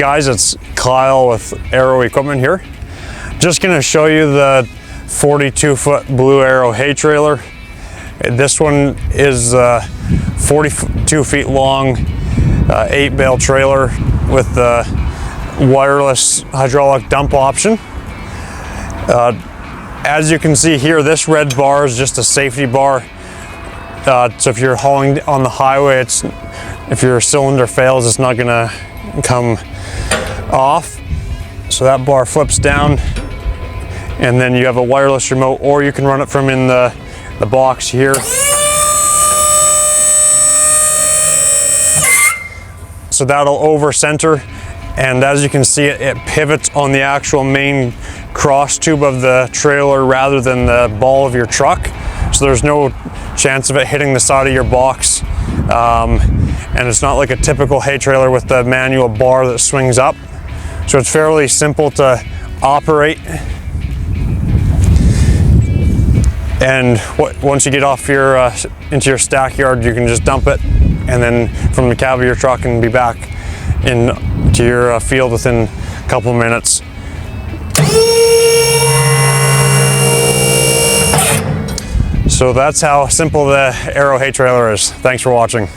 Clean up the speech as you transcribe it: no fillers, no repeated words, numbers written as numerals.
guys, it's Kyle with Arrow Equipment here. Just gonna show you the 42-foot Blue Arrow hay trailer. This one is 42 feet long, 8-bale trailer with the wireless hydraulic dump option. As you can see here, this red bar is just a safety bar. So if you're hauling on the highway, if your cylinder fails, it's not gonna come off. So that bar flips down, and then you have a wireless remote, or you can run it from in the box here. So that'll over center, and as you can see, it pivots on the actual main cross tube of the trailer rather than the ball of your truck. So there's no chance of it hitting the side of your box. And it's not like a typical hay trailer with the manual bar that swings up. So it's fairly simple to operate. And once you get off your into your stack yard, you can just dump it, and then from the cab of your truck and be back into your field within a couple minutes. So that's how simple the Arrow hay trailer is. Thanks for watching.